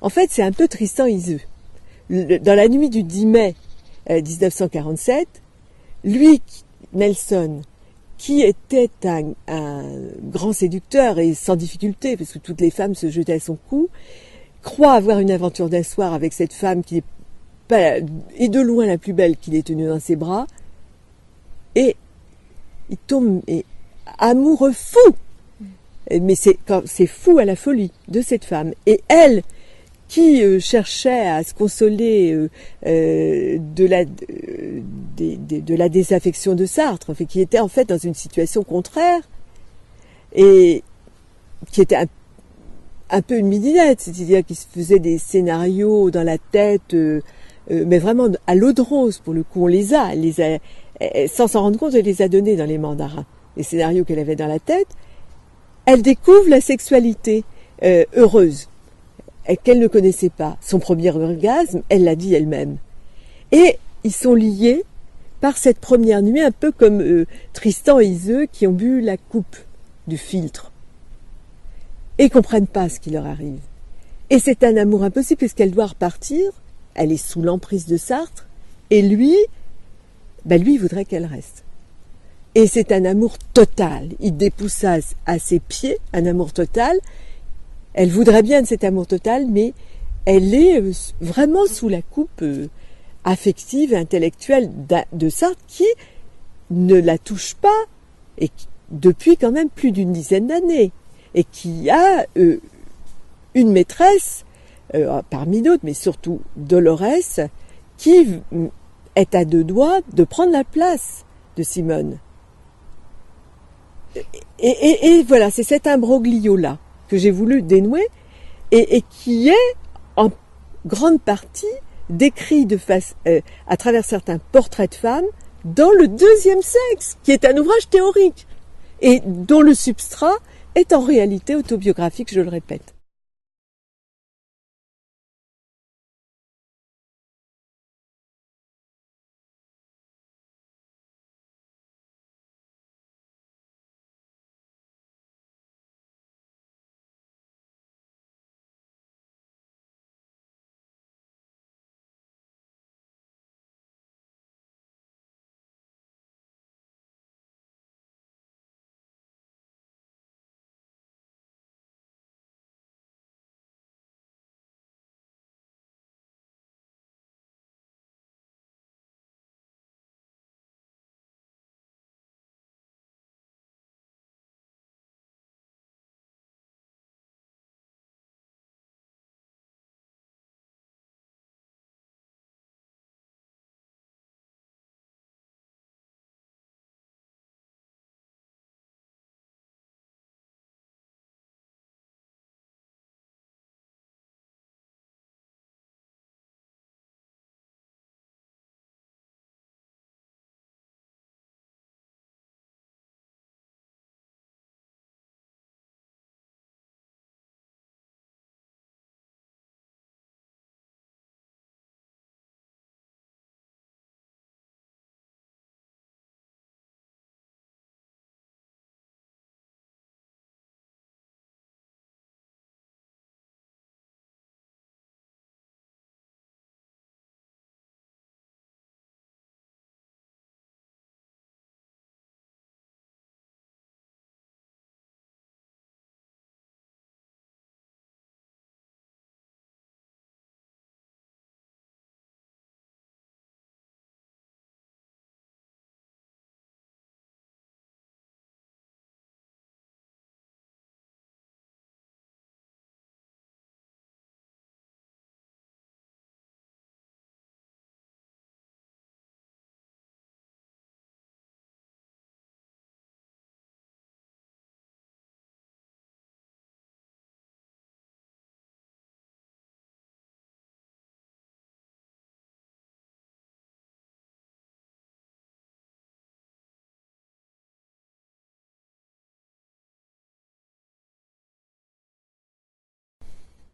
En fait, c'est un peu Tristan Iseult. Dans la nuit du 10 mai 1947, lui, Nelson, qui était un grand séducteur et sans difficulté, parce que toutes les femmes se jetaient à son cou, croit avoir une aventure d'un soir avec cette femme qui est de loin la plus belle qu'il ait tenue dans ses bras, et il tombe amoureux fou. Mais c'est fou à la folie de cette femme. Et elle, qui cherchait à se consoler de la désaffection de Sartre, qui était en fait dans une situation contraire, et qui était un peu une midinette, c'est-à-dire qu'il se faisait des scénarios dans la tête, mais vraiment à l'eau de rose pour le coup, on les a, sans s'en rendre compte, elle les a donnés dans les mandarins, les scénarios qu'elle avait dans la tête. Elle découvre la sexualité heureuse, qu'elle ne connaissait pas. Son premier orgasme, elle l'a dit elle-même. Et ils sont liés par cette première nuit, un peu comme Tristan et Iseult qui ont bu la coupe du philtre et comprennent pas ce qui leur arrive. Et c'est un amour impossible puisqu'elle doit repartir, elle est sous l'emprise de Sartre, et lui, il voudrait qu'elle reste. Et c'est un amour total. Il dépoussière à ses pieds, un amour total. Elle voudrait bien de cet amour total, mais elle est vraiment sous la coupe affective et intellectuelle de Sartre qui ne la touche pas, et depuis quand même plus d'une dizaine d'années, et qui a une maîtresse, parmi d'autres, mais surtout Dolores, qui est à deux doigts de prendre la place de Simone. Et voilà, c'est cet imbroglio-là que j'ai voulu dénouer et qui est en grande partie décrit à travers certains portraits de femmes dans Le deuxième sexe, qui est un ouvrage théorique et dont le substrat est en réalité autobiographique, je le répète.